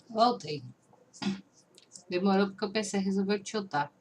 Voltei. Demorou porque o PC resolveu tiltar.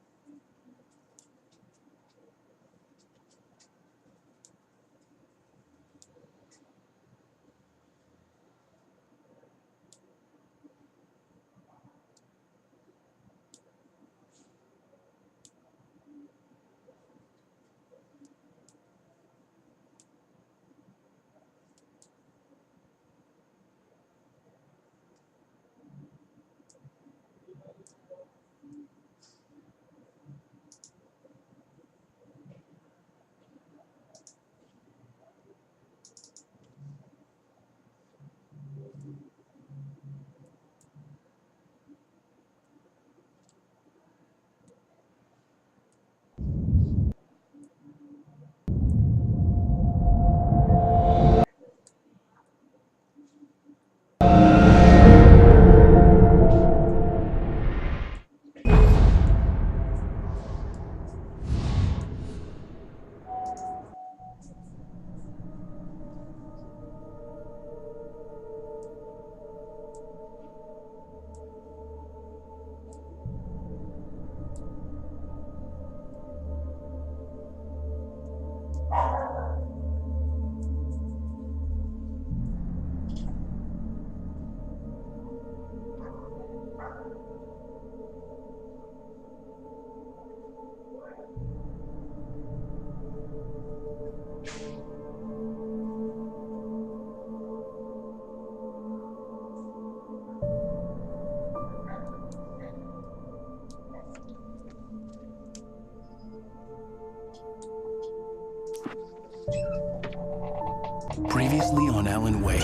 Previously on Alan Wake,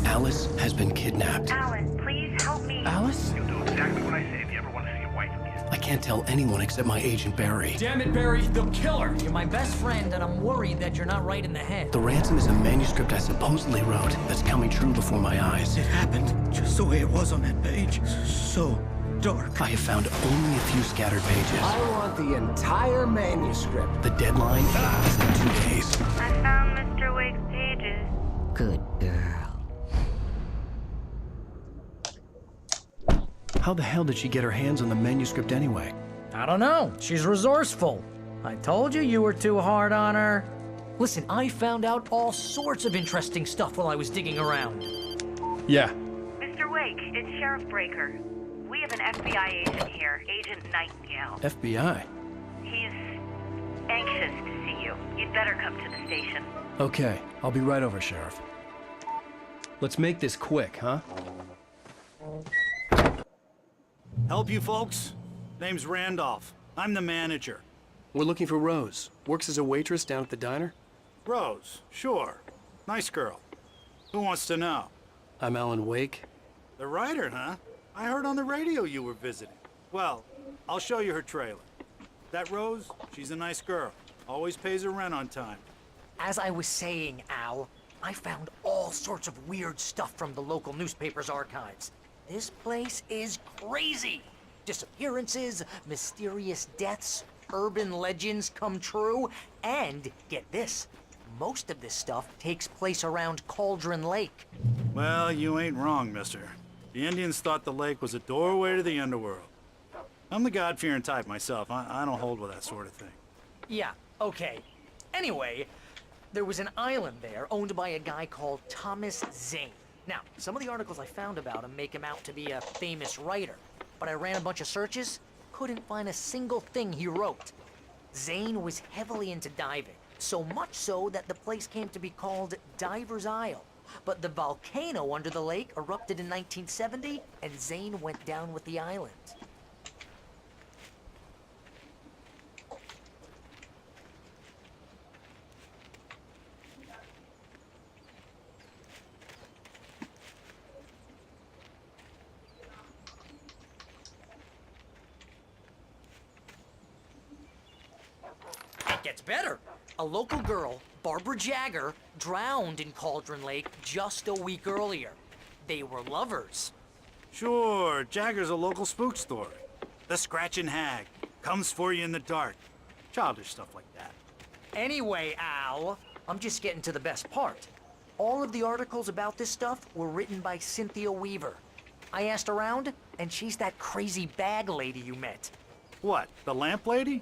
Alice has been kidnapped. Alan, please help me. Alice? You'll do exactly what I say if you ever want to see your wife again. I can't tell anyone except my agent Barry. Damn it, Barry, they'll kill her! You're my best friend, and I'm worried that you're not right in the head. The ransom is a manuscript I supposedly wrote that's coming true before my eyes. It happened just the way it was on that page. So dark. I have found only a few scattered pages. I want the entire manuscript. The deadline is in 2 days. I found Mr. Wake's pages. Good girl. How the hell did she get her hands on the manuscript anyway? I don't know. She's resourceful. I told you you were too hard on her. Listen, I found out all sorts of interesting stuff while I was digging around. Yeah. Mr. Wake, it's Sheriff Breaker. We have an FBI agent here, Agent Nightingale. FBI? He's anxious to see you. You'd better come to the station. Okay, I'll be right over, Sheriff. Let's make this quick, huh? Help you folks? Name's Randolph. I'm the manager. We're looking for Rose. Works as a waitress down at the diner. Rose, sure. Nice girl. Who wants to know? I'm Alan Wake. The writer, huh? I heard on the radio you were visiting. Well, I'll show you her trailer. That Rose, she's a nice girl. Always pays her rent on time. As I was saying, Al, I found all sorts of weird stuff from the local newspaper's archives. This place is crazy. Disappearances, mysterious deaths, urban legends come true, and get this, most of this stuff takes place around Cauldron Lake. Well, you ain't wrong, mister. The Indians thought the lake was a doorway to the underworld. I'm the God-fearing type myself. I don't hold with that sort of thing. Yeah, okay. Anyway, there was an island there owned by a guy called Thomas Zane. Now, some of the articles I found about him make him out to be a famous writer, but I ran a bunch of searches, couldn't find a single thing he wrote. Zane was heavily into diving, so much so that the place came to be called Diver's Isle. But the volcano under the lake erupted in 1970, and Zane went down with the island. It gets better. A local girl, Barbara Jagger, drowned in Cauldron Lake just a week earlier. They were lovers. Sure, Jagger's a local spook story. The Scratching Hag comes for you in the dark. Childish stuff like that. Anyway, Al, I'm just getting to the best part. All of the articles about this stuff were written by Cynthia Weaver. I asked around, and she's that crazy bag lady you met. What, the lamp lady?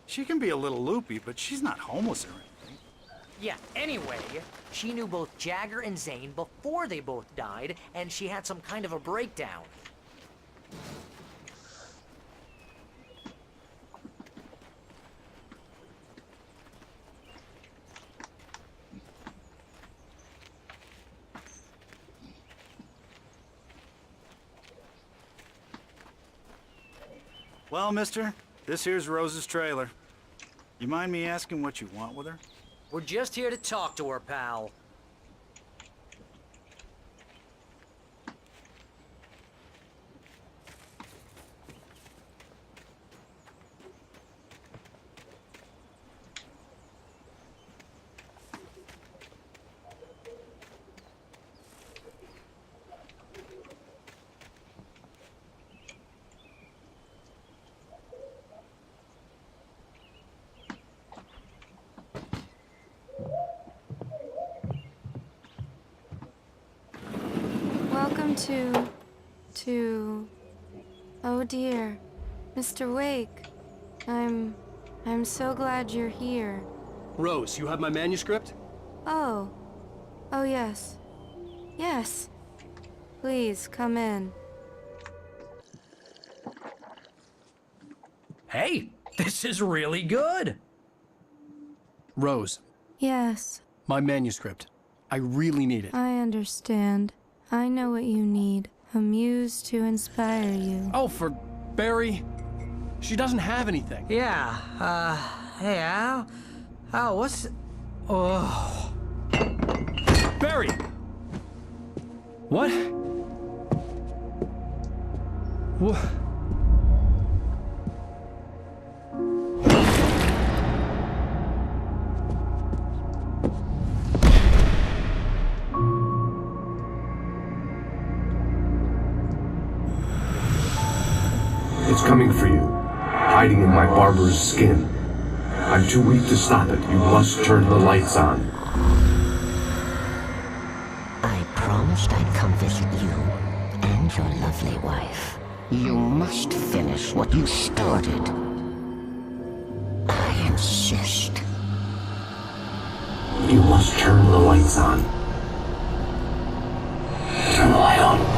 She can be a little loopy, but she's not homeless or anything. Yeah, anyway, she knew both Jagger and Zane before they both died, and she had some kind of a breakdown. Well, mister, this here's Rose's trailer. You mind me asking what you want with her? We're just here to talk to her, pal. Welcome to... Oh dear, Mr. Wake. I'm so glad you're here. Rose, you have my manuscript? Oh. Oh yes. Yes. Please, come in. Hey, this is really good. Rose, Yes, my manuscript. I really need it. I understand. I know what you need. A muse to inspire you. Oh, for Barry? She doesn't have anything. Yeah, hey, Al? Al, what's... Oh... Barry! What? What? It's coming for you, hiding in my barber's skin. I'm too weak to stop it. You must turn the lights on. I promised I'd come visit you and your lovely wife. You must finish what you started. I insist. You must turn the lights on. Turn the light on.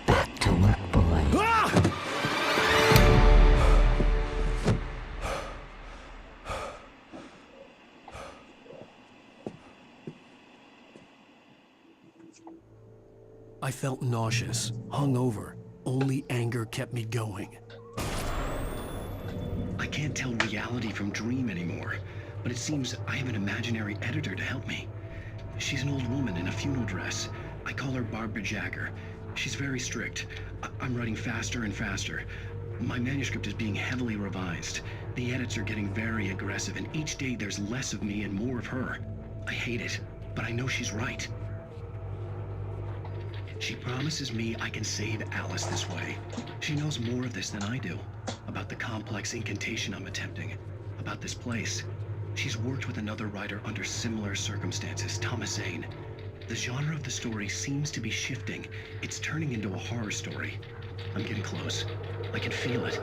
Back to work, boy. I felt nauseous, hungover. Only anger kept me going. I can't tell reality from dream anymore, but it seems I have an imaginary editor to help me. She's an old woman in a funeral dress. I call her Barbara Jagger. She's very strict. I'm writing faster and faster. My manuscript is being heavily revised. The edits are getting very aggressive, and each day there's less of me and more of her. I hate it, but I know she's right. She promises me I can save Alice this way. She knows more of this than I do. About the complex incantation I'm attempting. About this place. She's worked with another writer under similar circumstances, Thomas Zane. The genre of the story seems to be shifting. It's turning into a horror story. I'm getting close. I can feel it.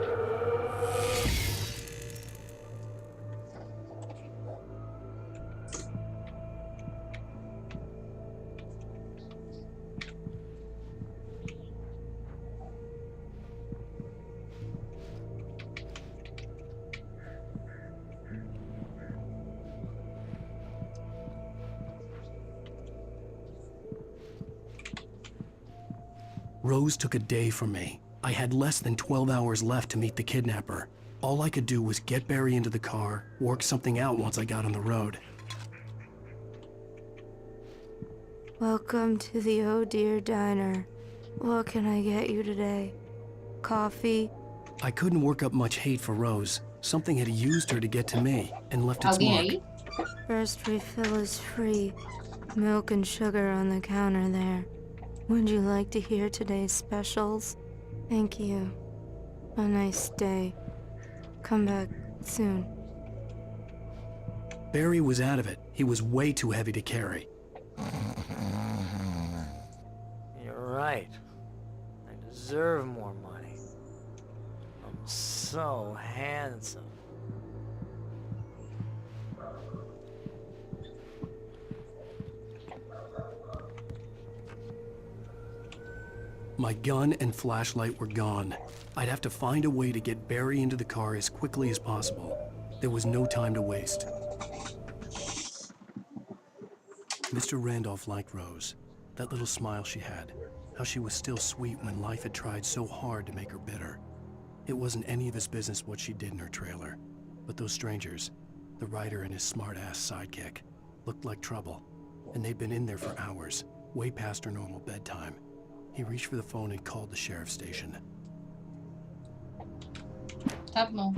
Rose took a day from me. I had less than 12 hours left to meet the kidnapper. All I could do was get Barry into the car, work something out once I got on the road. Welcome to the Oh Dear Diner. What can I get you today? Coffee? I couldn't work up much hate for Rose. Something had used her to get to me and left its mark. Alguém aí? First refill is free. Milk and sugar on the counter there. Would you like to hear today's specials? Thank you. A nice day. Come back soon. Barry was out of it. He was way too heavy to carry. You're right. I deserve more money. I'm so handsome. My gun and flashlight were gone. I'd have to find a way to get Barry into the car as quickly as possible. There was no time to waste. Mr. Randolph liked Rose. That little smile she had. How she was still sweet when life had tried so hard to make her bitter. It wasn't any of his business what she did in her trailer. But those strangers, the writer and his smart-ass sidekick, looked like trouble. And they'd been in there for hours, way past her normal bedtime. He reached for the phone and called the sheriff's station. Tá bom.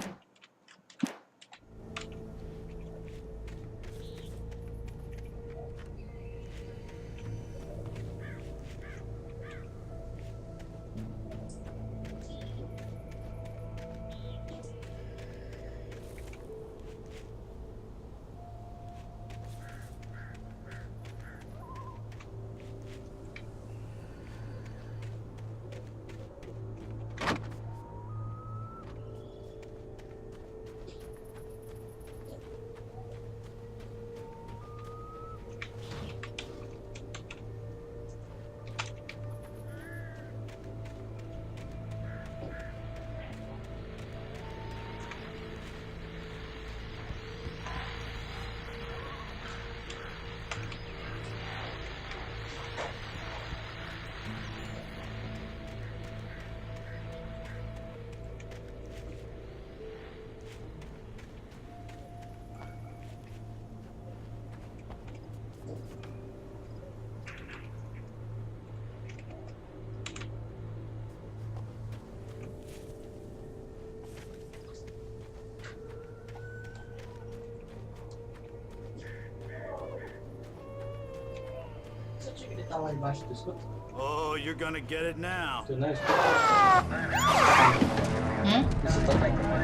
Oh, you're gonna get it now.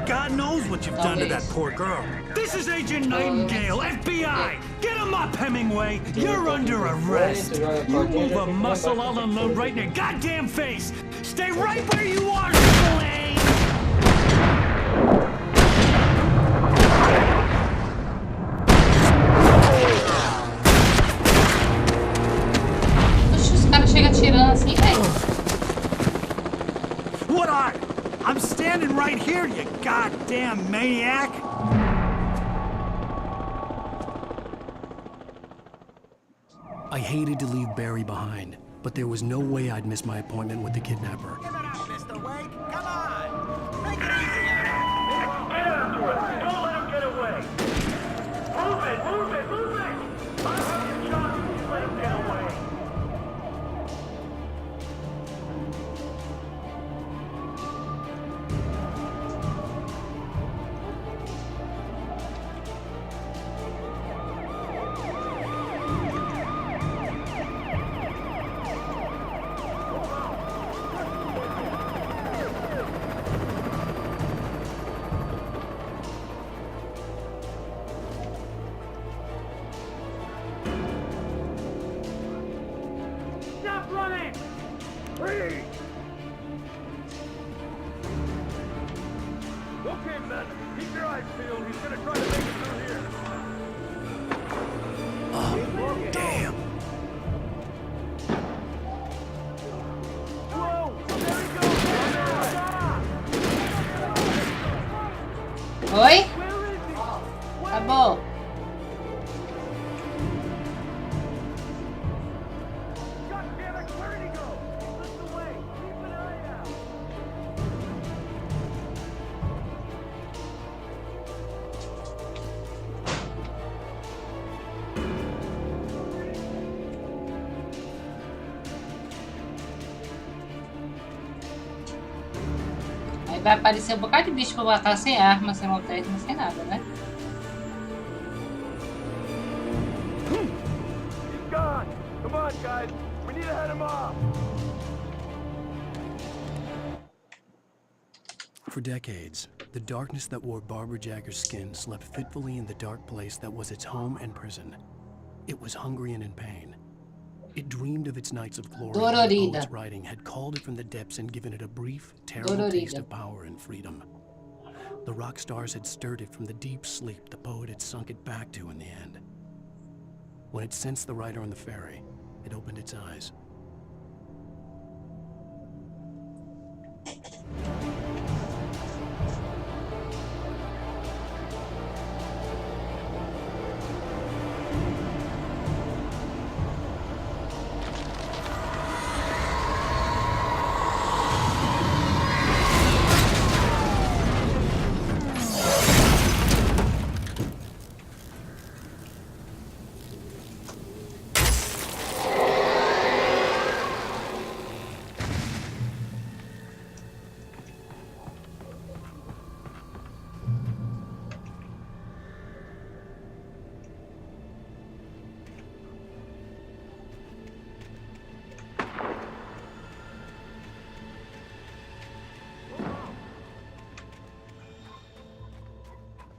God knows what you've done to that poor girl. This is Agent Nightingale, FBI! Get him up, Hemingway! You're under arrest! You move a muscle, I'll unload right in your goddamn face! Stay right where you are, Slane! Chega atirando assim, velho. What are? I'm standing right here, you goddamn maniac! I hated to leave Barry behind, but there was no way I'd miss my appointment with the kidnapper. Give it up, Mr. Wake! Come on! Make it easy on him! Get after it! Don't let him get away! Move it! Move it! Move it! I'll have you shot if you let him get away! Stop running! Freeze! Okay, men, keep your eyes peeled. He's gonna try to make it through here. Oh, damn. Whoa! There he goes! Oi? Where is he? Acabou. God damn it! Where did he go? He slipped away. Keep an eye out. Aí vai aparecer um bocado de bicho pra matar sem arma, sem lanterna, sem nada, né? He's gone. Come on, guys. We need to head him off. For decades, the darkness that wore Barbara Jagger's skin slept fitfully in the dark place that was its home and prison. It was hungry and in pain, It dreamed of its nights of glory. Dolorida. The poet's writing had called it from the depths and given it a brief, terrible taste of power and freedom. The rock stars had stirred it from the deep sleep the poet had sunk it back to in the end. When it sensed the writer on the ferry, it opened its eyes.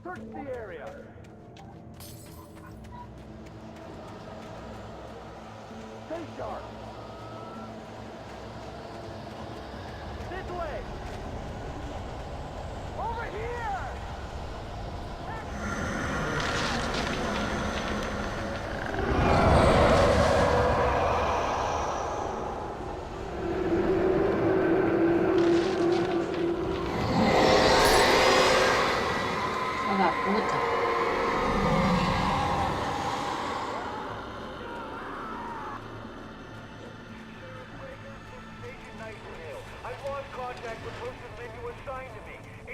Search the area. Stay sharp. This way. Over here. Filha da puta.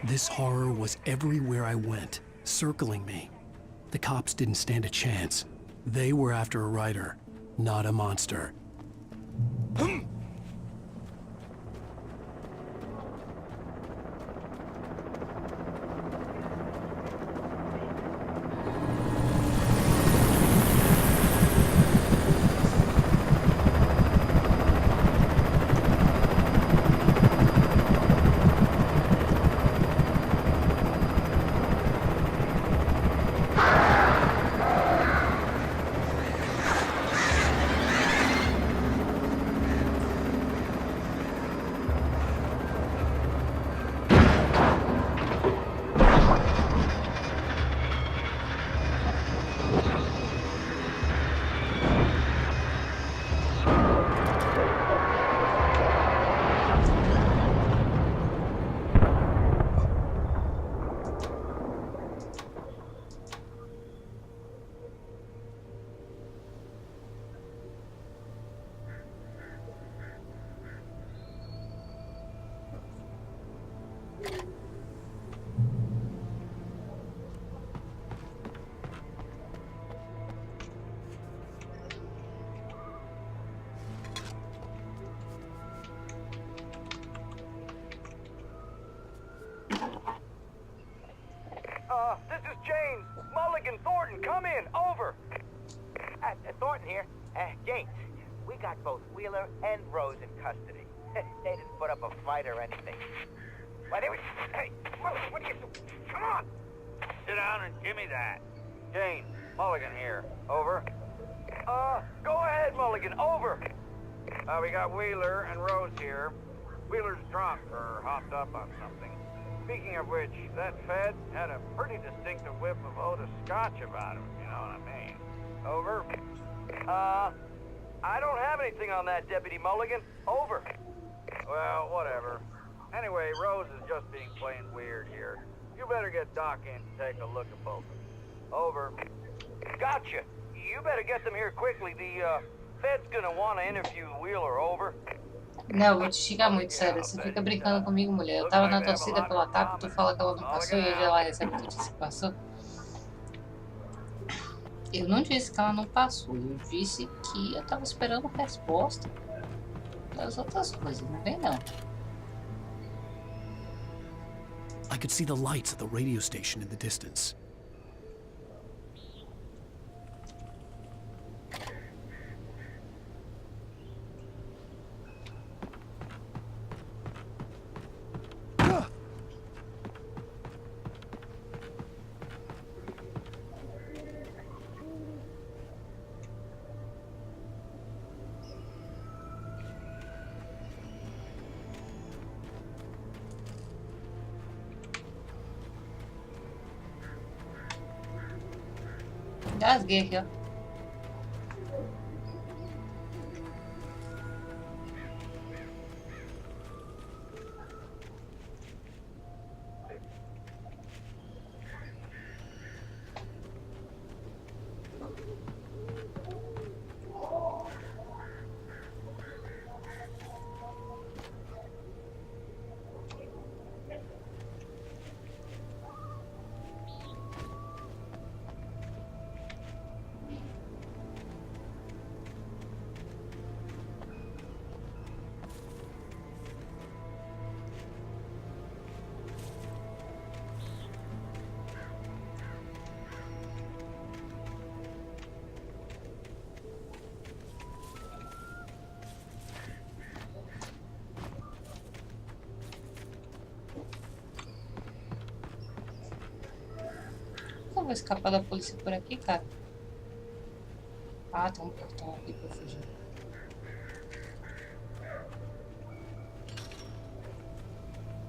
This horror was everywhere I went, circling me. The cops didn't stand a chance. They were after a writer, not a monster. This is James. Mulligan, Thornton, come in. Over. Thornton here. James, we got both Wheeler and Rose in custody. They didn't put up a fight or anything. Why, they were... Hey, what are you... Come on! Sit down and give me that. James, Mulligan here. Over. Go ahead, Mulligan. Over. We got Wheeler and Rose here. Wheeler's drunk or hopped up on something. Speaking of which, that Fed had a pretty distinctive whiff of Otis Scotch about him, you know what I mean. Over. I don't have anything on that, Deputy Mulligan. Over. Well, whatever. Anyway, Rose is just being plain weird here. You better get Doc in to take a look at both of them. Over. Gotcha. You better get them here quickly. The, Fed's gonna want to interview Wheeler. Over. Não, vou te xingar muito, sério. Você fica brincando comigo, mulher. Eu tava na torcida pela TAP, tu fala que ela não passou e hoje ela recebe notícia que passou. Eu não disse que ela não passou, eu disse que eu tava esperando resposta das outras coisas, não vem não. I could see the lights of the radio station in the distance. Engasguei aqui, ó. Eu vou escapar da polícia por aqui, cara. Ah, tem um portão aqui pra eu fugir.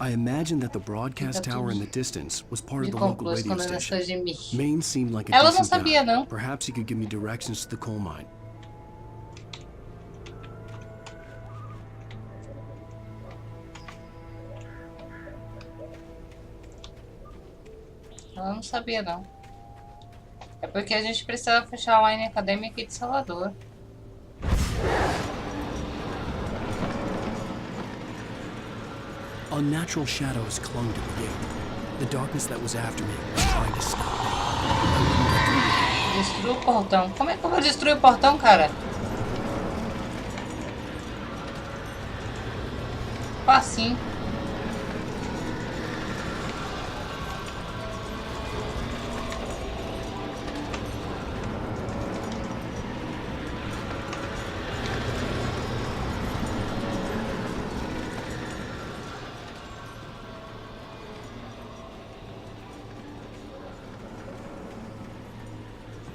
I imagined that the broadcast tower in the distance was part of the local Conclui radio escondendo station. essas de mim. Maine seemed like a Ela não decent sabia, guy. não. Perhaps he could give me directions to the coal mine. Ela não sabia, não. É porque a gente precisava fechar a line acadêmica aqui de Salvador. Unnatural shadows clung to the gate. The darkness that was after me was trying to stop me. Destruiu o portão. Como é que eu vou destruir o portão, cara? Facinho.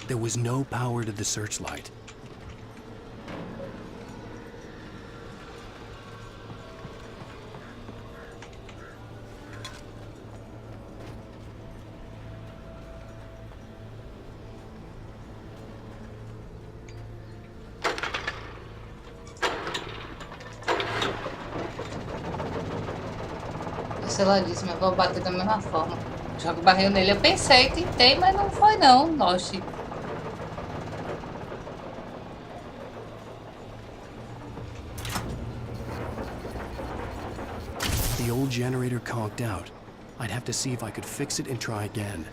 There was no power to the searchlight. Canceladíssimo, eu vou bater da mesma forma. Jogo o barril nele. Eu pensei, tentei, mas não foi não. Nossa. The old generator conked out. I'd have to see if I could fix it and try again.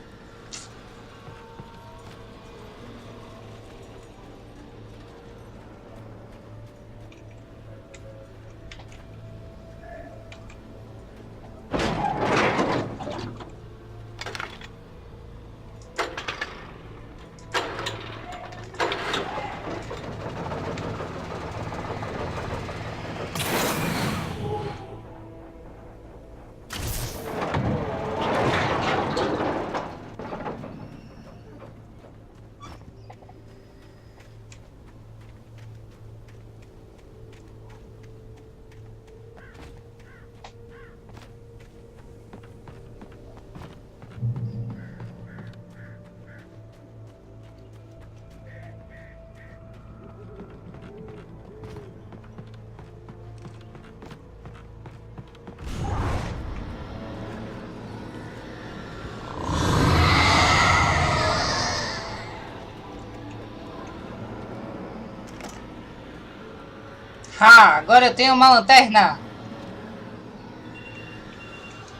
Ah, agora eu tenho uma lanterna.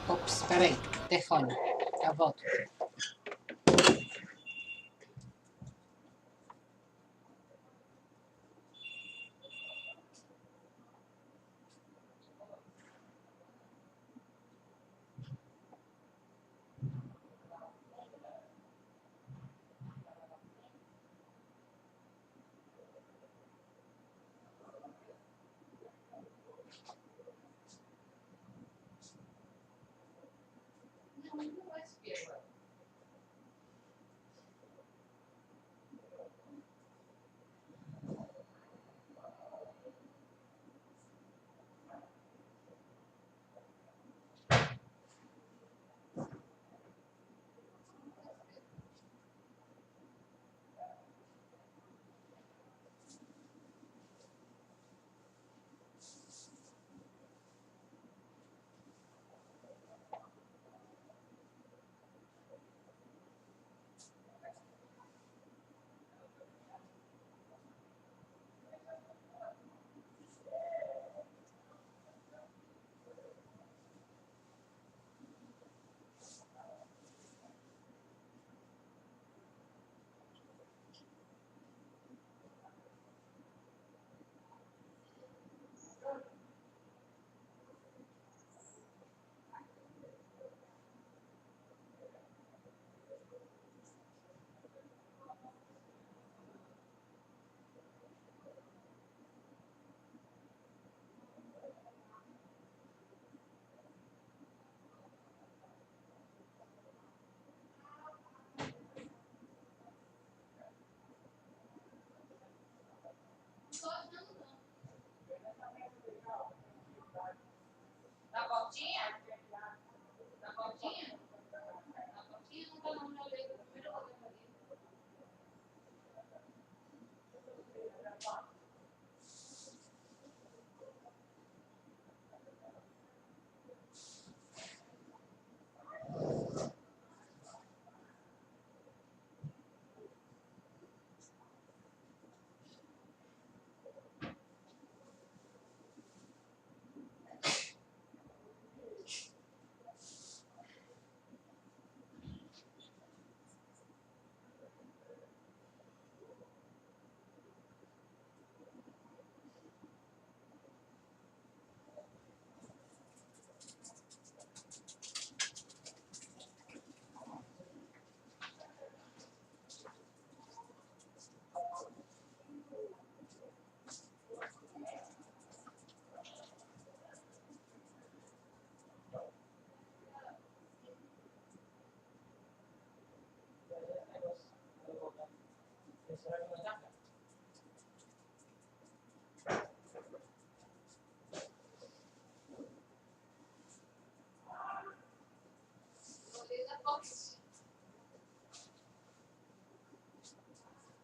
Ops, peraí. Telefone. Já volto. Da voltinha? Da voltinha? Da voltinha não tá não, já olhei no primeiro rolê ali.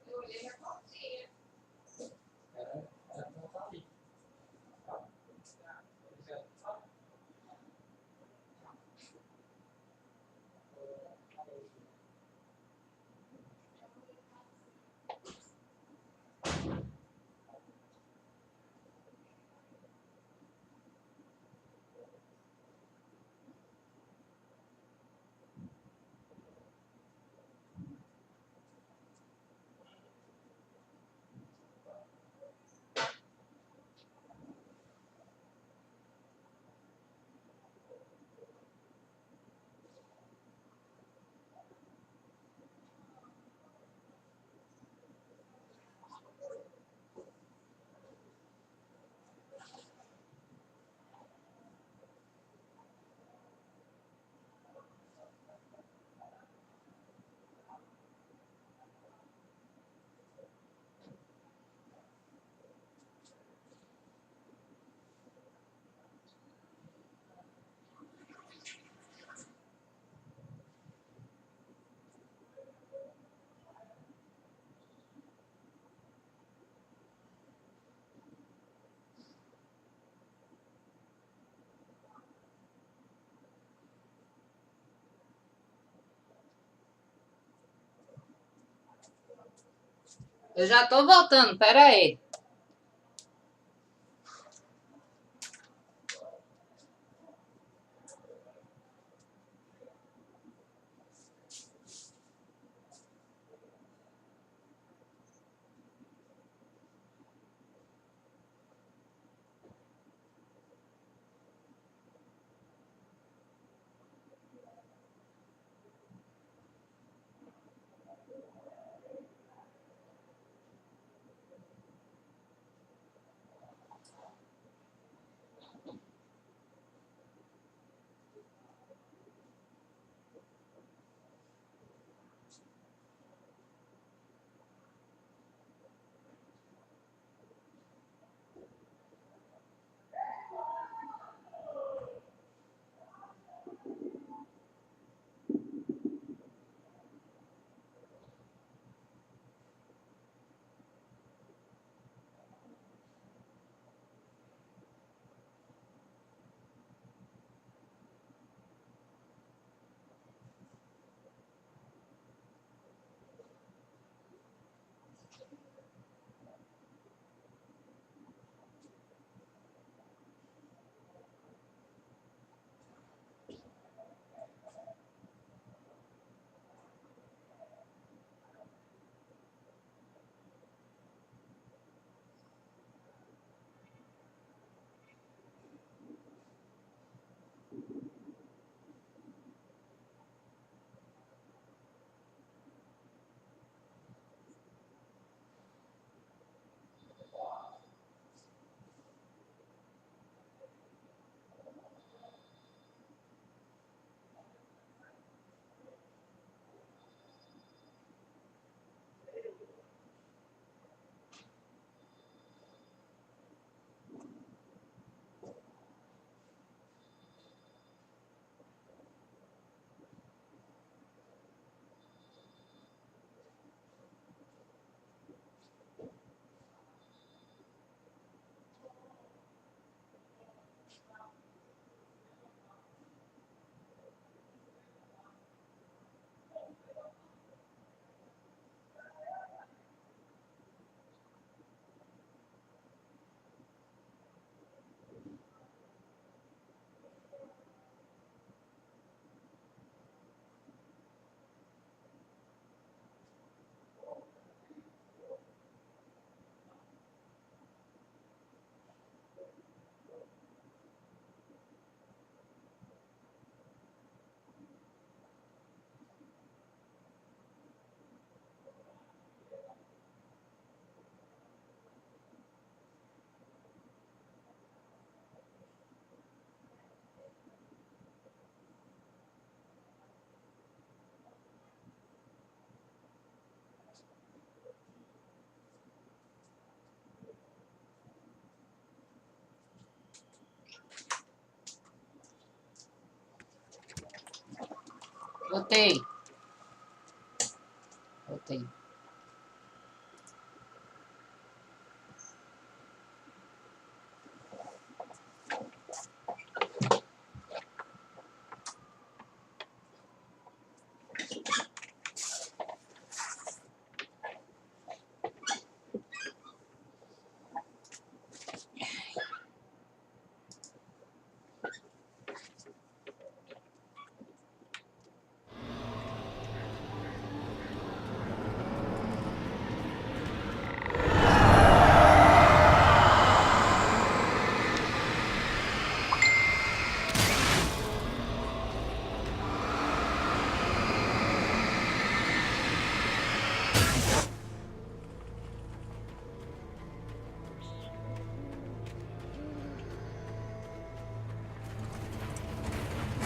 Eu olhei na voltinha. Eu já tô voltando, pera aí. Botei. Botei.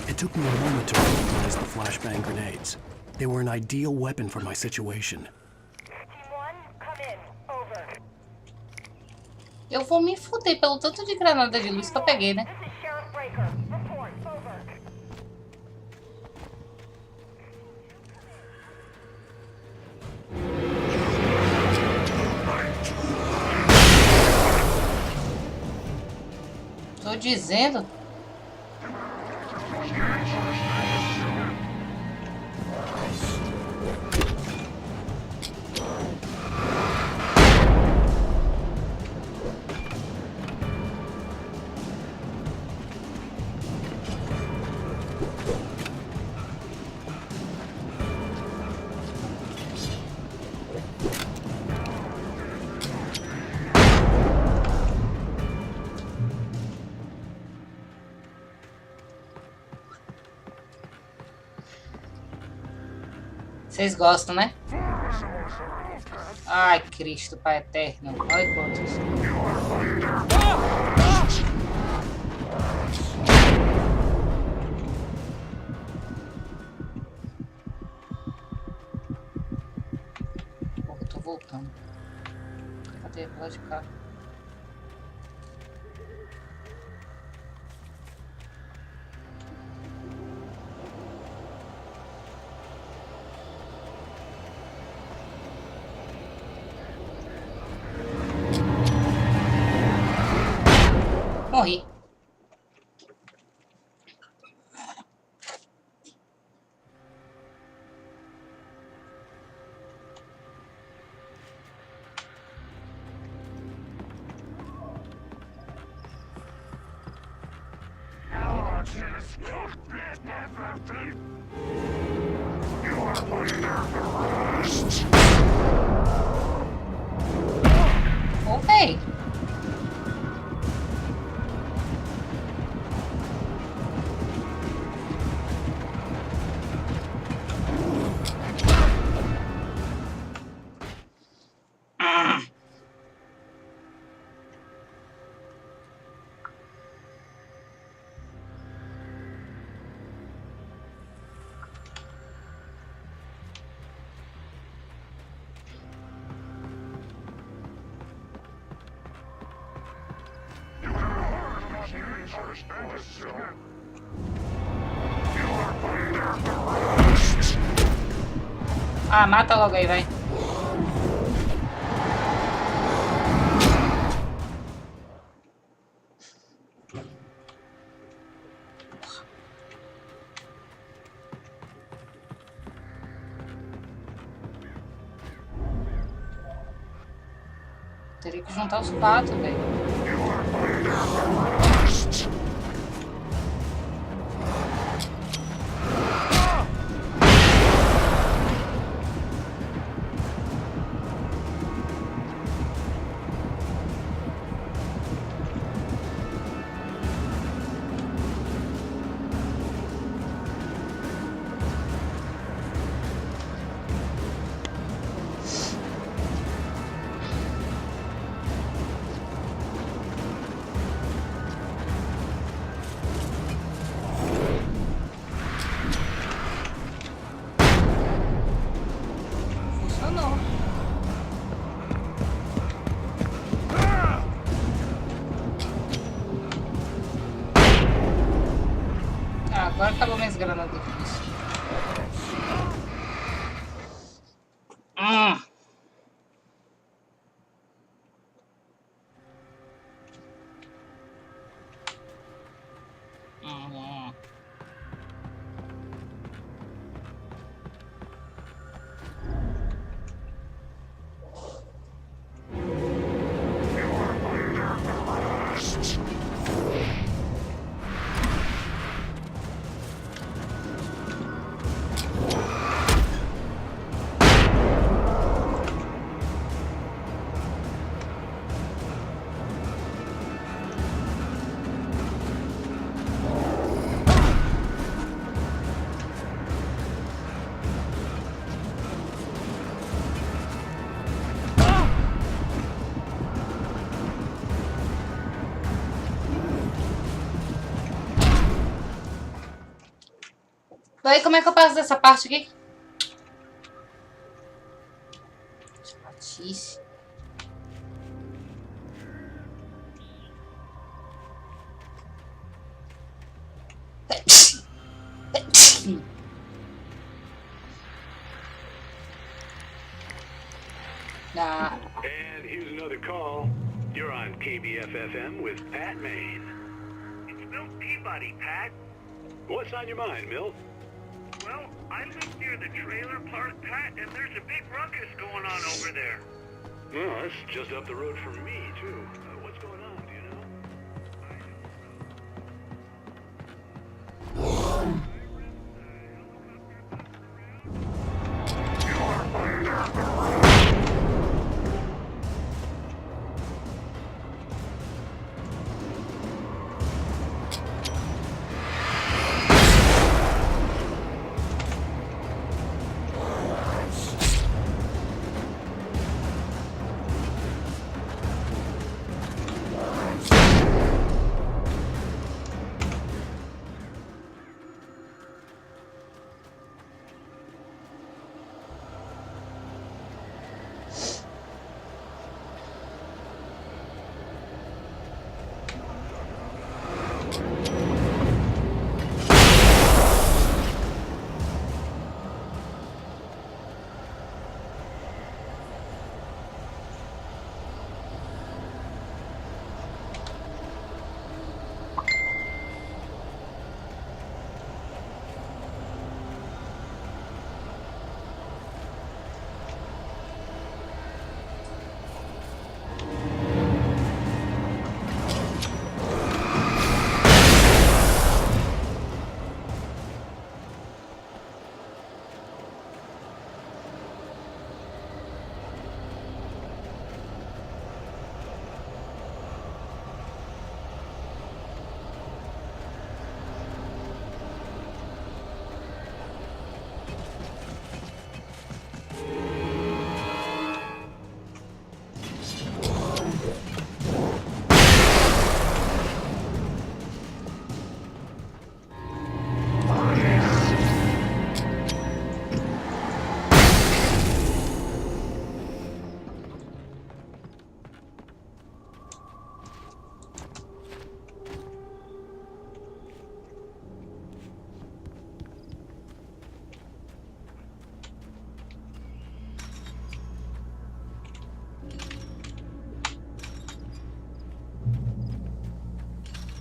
It took me a moment to recognize the flashbang grenades. They were an ideal weapon for my situation. Eu vou me fuder pelo tanto de granada de luz que eu peguei, né? Tô dizendo. Vocês gostam, né? Ai, Cristo, Pai Eterno. Olha quantos. Porra, eu tô voltando. Cadê? Lá de cá. Morri. Ok. Ah, mata logo aí, vai. Teria que juntar os quatro, velho. Agora acabou minhas granadas. Daí como é que eu passo dessa parte aqui? Chatice. Nah. And here's another call. You're on KBFFM with Pat Maine. It's Milt Peabody, Pat. What's on your mind, Milt? Well, I live near the trailer park, Pat, and there's a big ruckus going on over there. Well, that's just up the road from me, too. What's going on, do you know?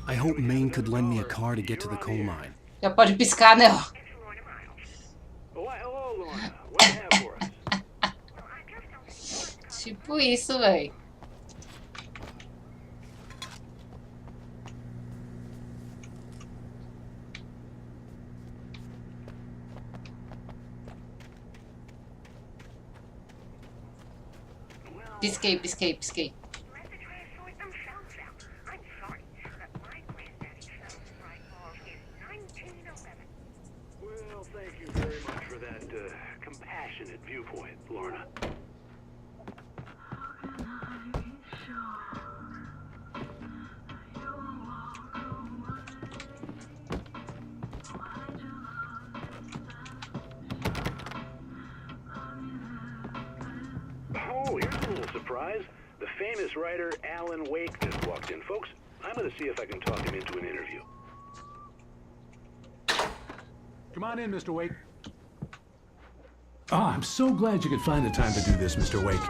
I hope Maine could lend me a car to get to the coal mine. Já pode piscar, Nell. Why, hello, Lorna. What do you have for us? Tipo isso, véi. Pisquei, pisquei, pisquei. Well, thank you very much for that compassionate viewpoint, Lorna. Oh, here's a little surprise. The famous writer Alan Wake just walked in. Folks, I'm going to see if I can talk him into an interview. Come on in, Mr. Wake. Oh, I'm so glad you could find the time to do this, Mr. Wake.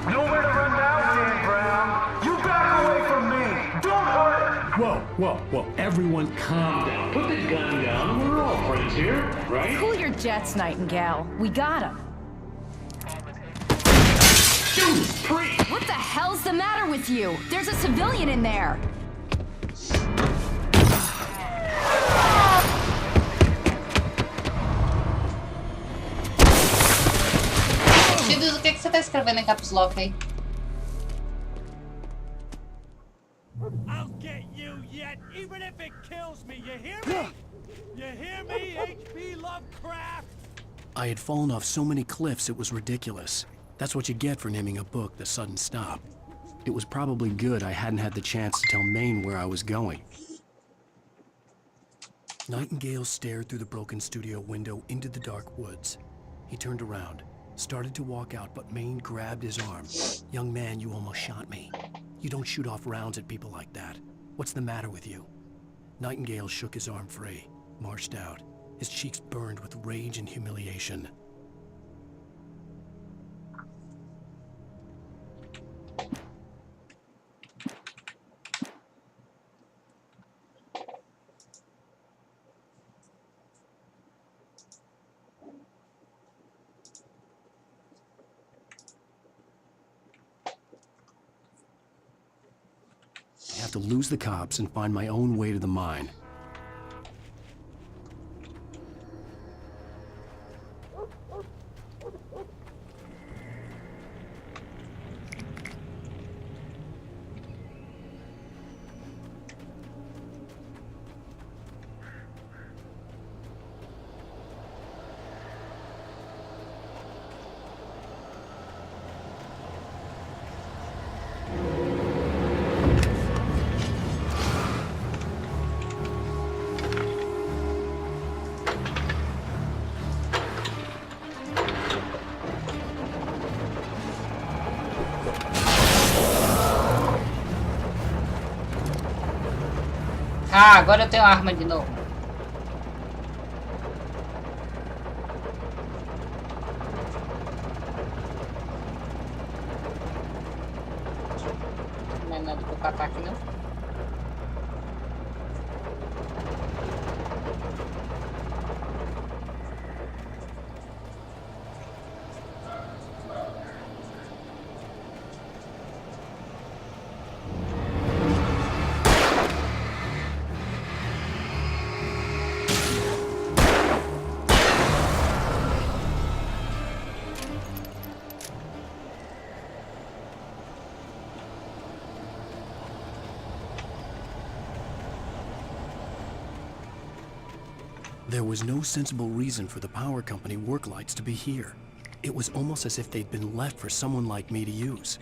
Nowhere to run now, Dan Brown. You back away from me. Don't hurt. Whoa. Everyone calm down. Put the gun down. We're all friends here, right? Cool your jets, Nightingale. We got him. What the hell's the matter with you? There's a civilian in there. Tidos, o que você tá escrevendo em caps lock aí? I'll get you yet, even if it kills me. You hear me? You hear me, H.P. Lovecraft? I had fallen off so many cliffs it was ridiculous. That's what you get for naming a book The Sudden Stop. It was probably good I hadn't had the chance to tell Maine where I was going. Nightingale stared through the broken studio window into the dark woods. He turned around, started to walk out, but Maine grabbed his arm. "Young man, you almost shot me. You don't shoot off rounds at people like that. What's the matter with you?" Nightingale shook his arm free, marched out. His cheeks burned with rage and humiliation. I have to lose the cops and find my own way to the mine. Ah, agora eu tenho arma de novo. Não é nada pra eu catar aqui, não. There was no sensible reason for the power company work lights to be here. It was almost as if they'd been left for someone like me to use.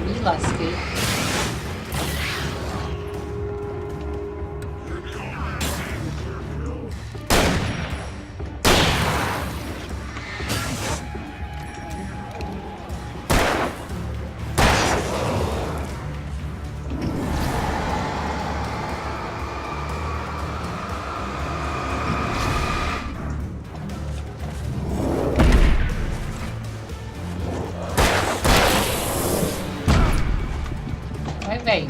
Me lasquei. Vai, velho.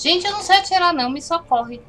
Gente, eu não sei atirar não, me socorre.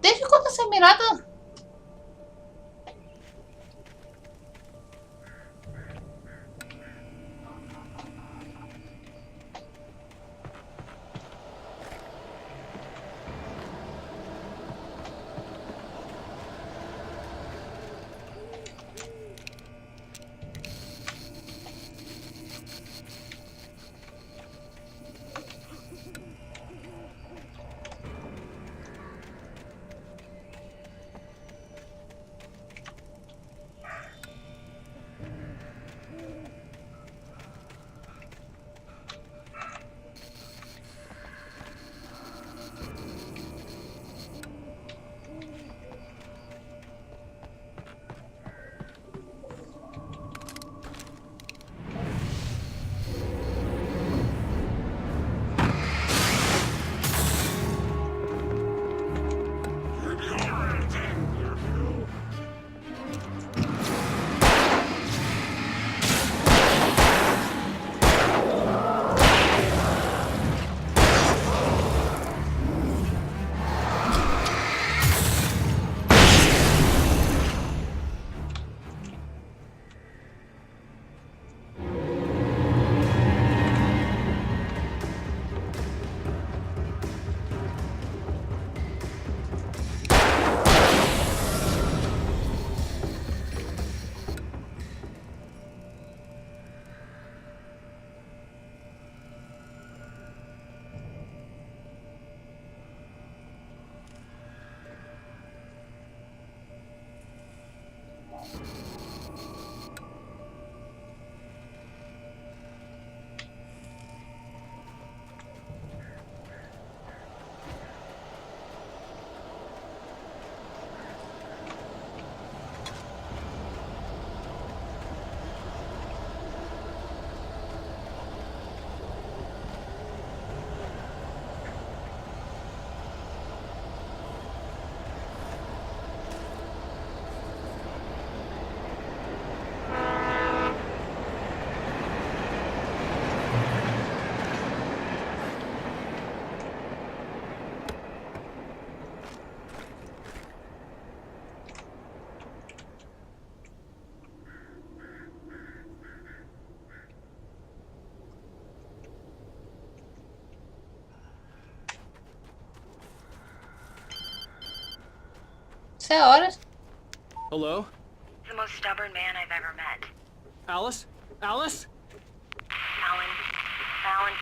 Desde quando essa mirada? Isso é hora. Hello? The most stubborn man I've ever met. Alice? Alice? Alan,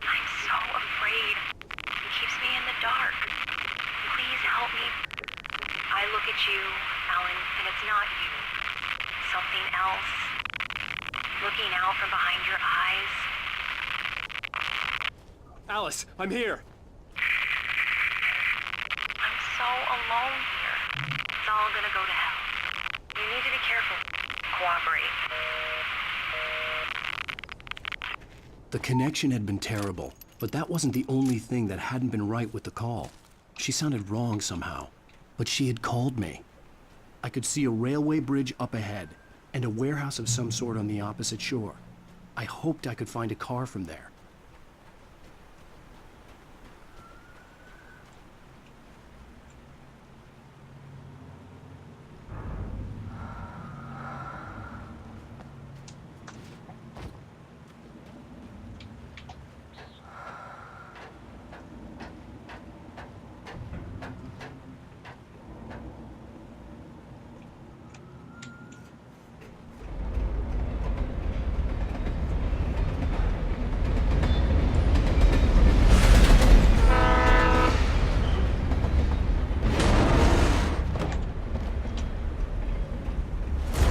I'm so afraid. He keeps me in the dark. Please help me. I look at you, Alan, and it's not you. Something else. Looking out from behind your eyes. Alice, I'm here. I'm so alone here. It's all gonna go to hell. You need to be careful. Cooperate. The connection had been terrible, but that wasn't the only thing that hadn't been right with the call. She sounded wrong somehow, but she had called me. I could see a railway bridge up ahead, and a warehouse of some sort on the opposite shore. I hoped I could find a car from there.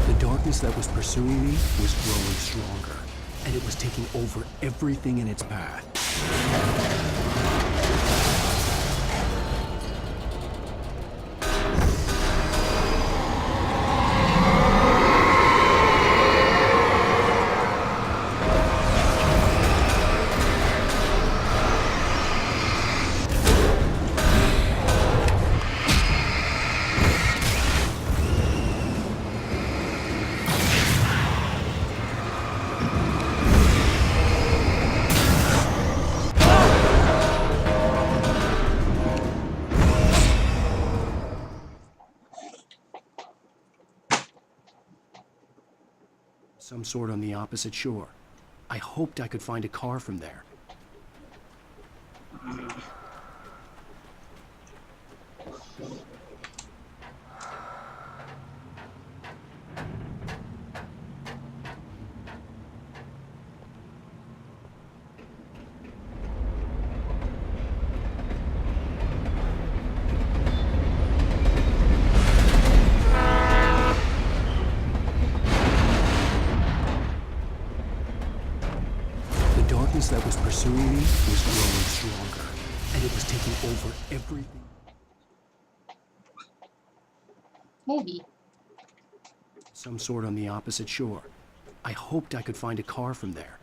The darkness that was pursuing me was growing stronger, and it was taking over everything in its path. Some sort on the opposite shore. I hoped I could find a car from there. The darkness that was pursuing me was growing stronger, and it was taking over everything. Movie. Some sort on the opposite shore. I hoped I could find a car from there.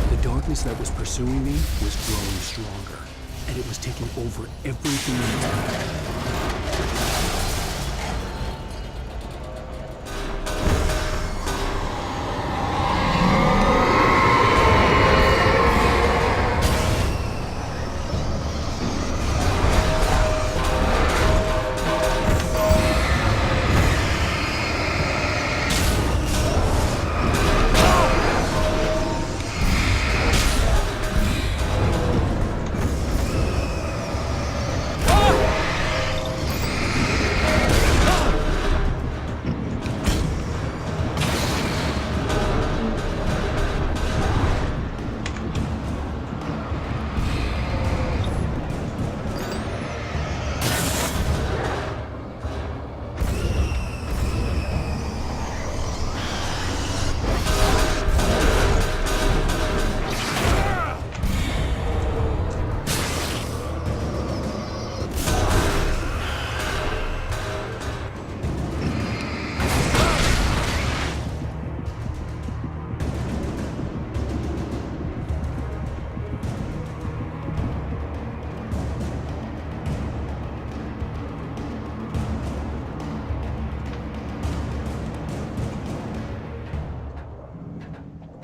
The darkness that was pursuing me was growing stronger, and it was taking over everything in its path.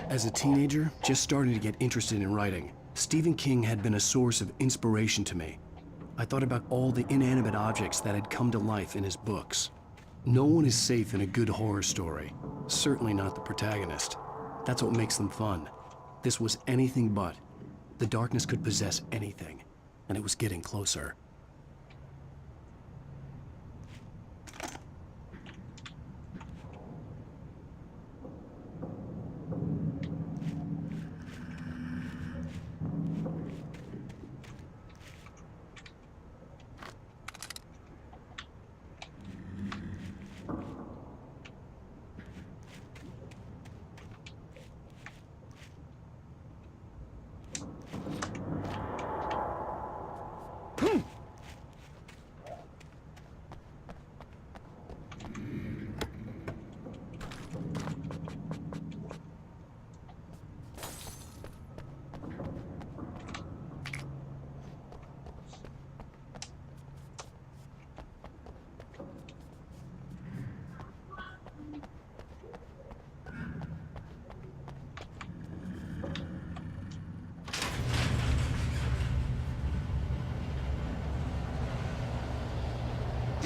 As a teenager, just starting to get interested in writing, Stephen King had been a source of inspiration to me. I thought about all the inanimate objects that had come to life in his books. No one is safe in a good horror story, certainly not the protagonist. That's what makes them fun. This was anything but. The darkness could possess anything, and it was getting closer.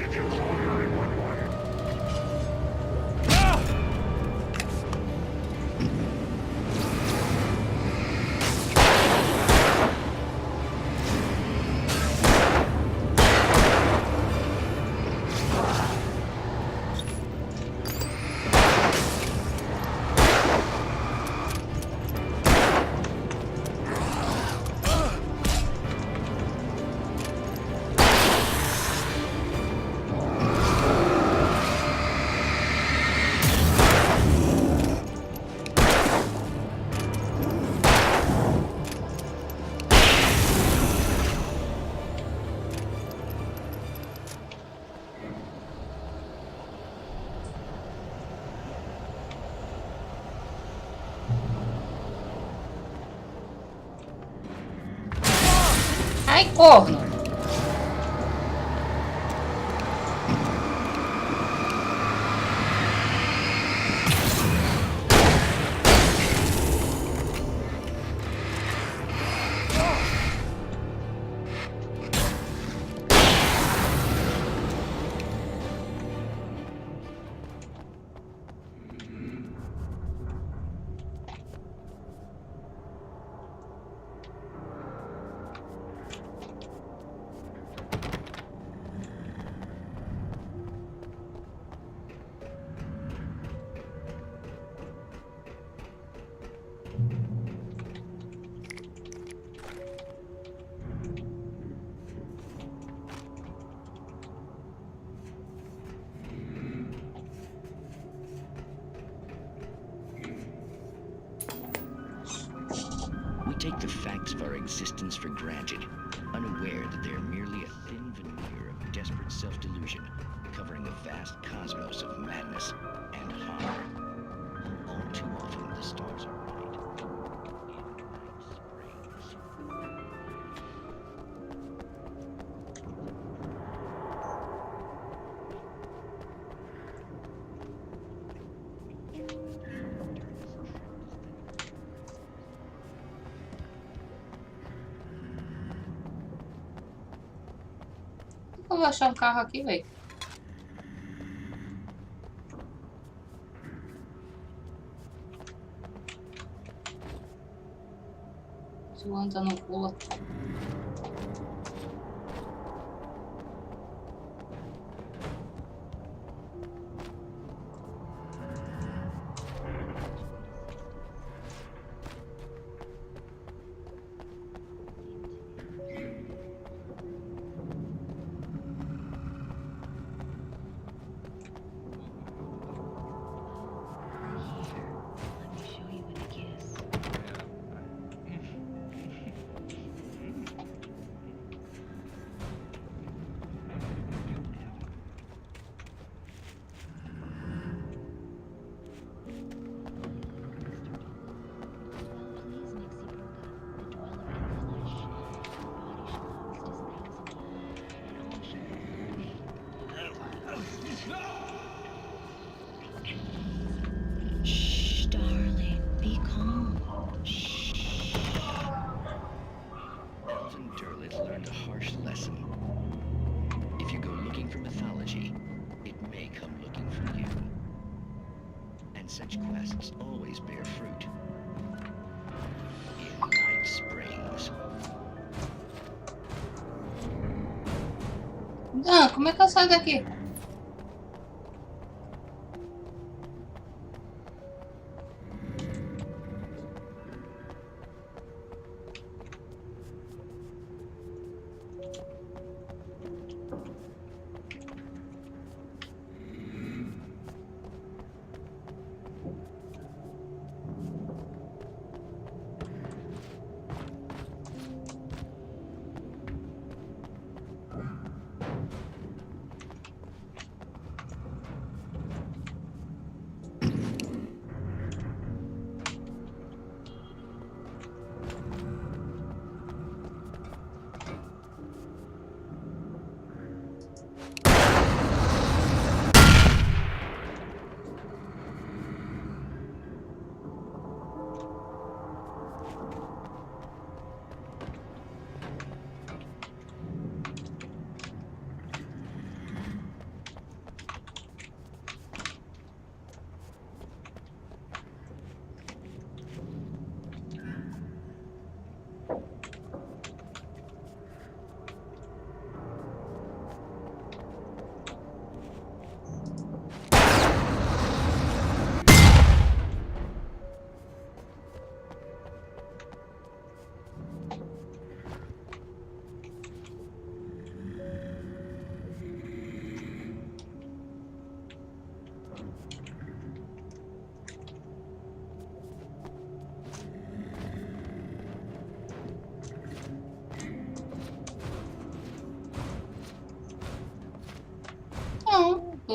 if you call 911. Ai, corno! We take the facts of our existence for granted, unaware that they are merely a thin veneer of desperate self-delusion, covering a vast cosmos of madness and horror. All too often, the stars are right. Eu vou achar um carro aqui, velho. Se o anda não pula. Shh, darling, be calm. Shh. Alvin Derleth learned a harsh lesson. If you go looking for mythology, it may come looking for you. And such quests always bear fruit. In Night Springs. Ah, como é que eu saio daqui?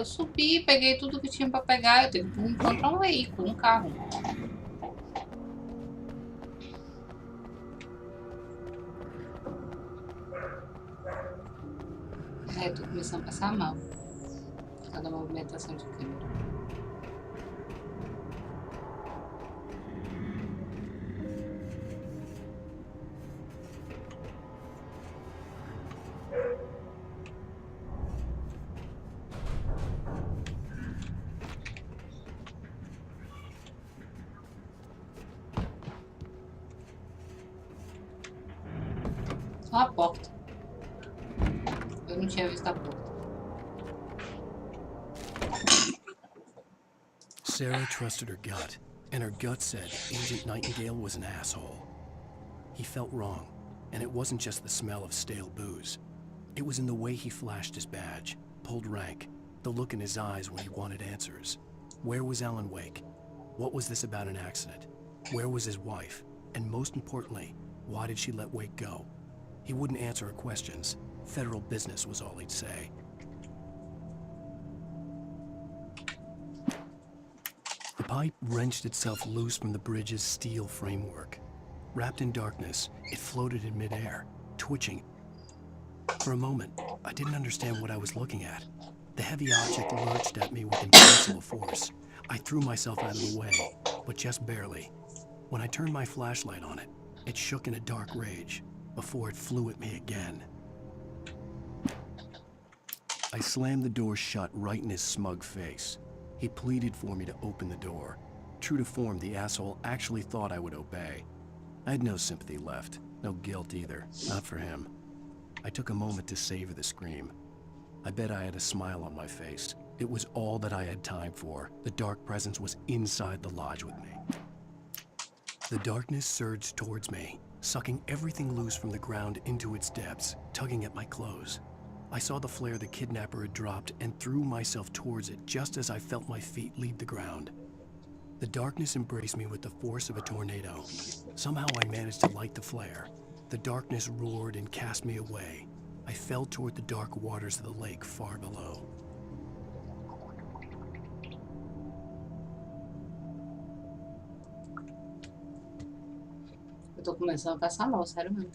Eu subi, peguei tudo que tinha pra pegar. Eu tive que encontrar um veículo, um carro. Eu tô começando a passar mal. Cada movimentação de câmera. Só a porta. Eu não tinha visto a porta. Sarah trusted her gut, and her gut said Agent Nightingale was an asshole. He felt wrong, and it wasn't just the smell of stale booze. It was in the way he flashed his badge, pulled rank, the look in his eyes when he wanted answers. Where was Alan Wake? What was this about an accident? Where was his wife? And most importantly, why did she let Wake go? He wouldn't answer her questions. Federal business was all he'd say. The pipe wrenched itself loose from the bridge's steel framework. Wrapped in darkness, it floated in midair, twitching. For a moment, I didn't understand what I was looking at. The heavy object lurched at me with impossible force. I threw myself out of the way, but just barely. When I turned my flashlight on it, it shook in a dark rage, before it flew at me again. I slammed the door shut right in his smug face. He pleaded for me to open the door. True to form, the asshole actually thought I would obey. I had no sympathy left, no guilt either, not for him. I took a moment to savor the scream. I bet I had a smile on my face. It was all that I had time for. The dark presence was inside the lodge with me. The darkness surged towards me, sucking everything loose from the ground into its depths, tugging at my clothes. I saw the flare the kidnapper had dropped and threw myself towards it just as I felt my feet leave the ground. The darkness embraced me with the force of a tornado. Somehow I managed to light the flare. The darkness roared and cast me away. I fell toward the dark waters of the lake far below. Eu tô começando a passar mal, sério mesmo.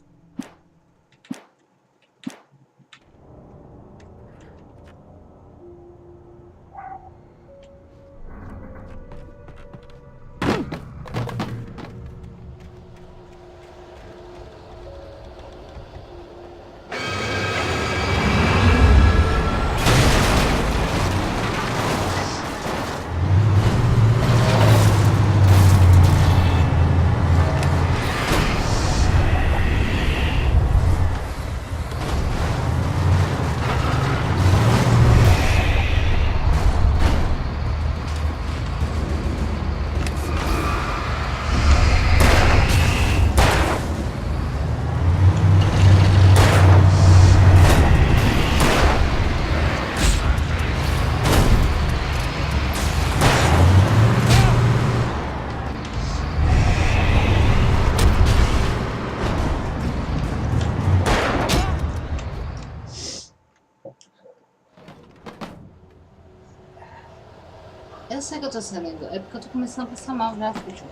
Eu sei que eu tô sendo, é porque eu tô começando a passar mal já, filho.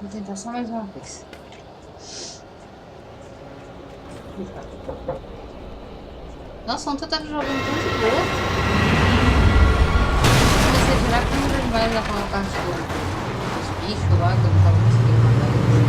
Vou tentar só mais uma vez. Nossa, ontem eu tava jogando tão de boa. Comecei a tirar câmera demais naquela parte dos bichos lá, que eu não tava conseguindo matar eles.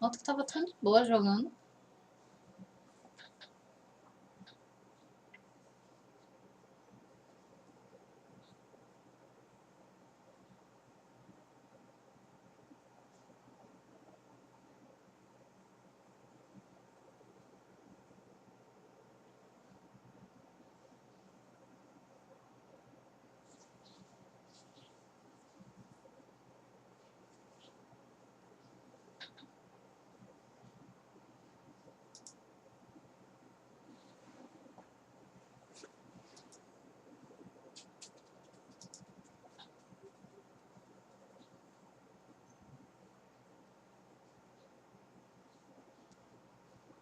Ontem que tava tão de boa jogando.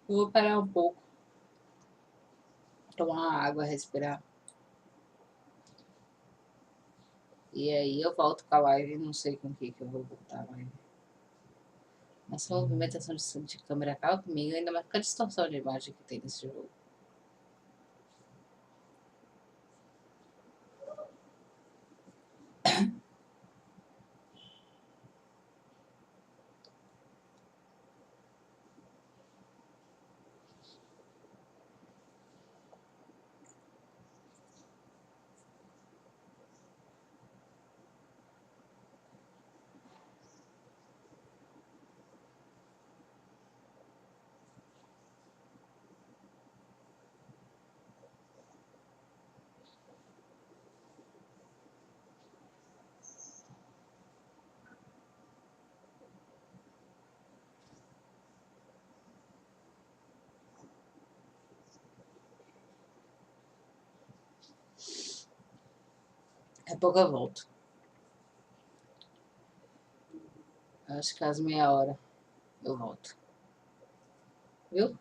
Vou parar um pouco. Tomar uma água, respirar. E aí eu volto com a live. Não sei com o que eu vou voltar a live. Essa movimentação de câmera acaba comigo, ainda mais com a distorção de imagem que tem nesse jogo. Daqui a pouco eu volto. Acho que às meia hora eu volto. Viu?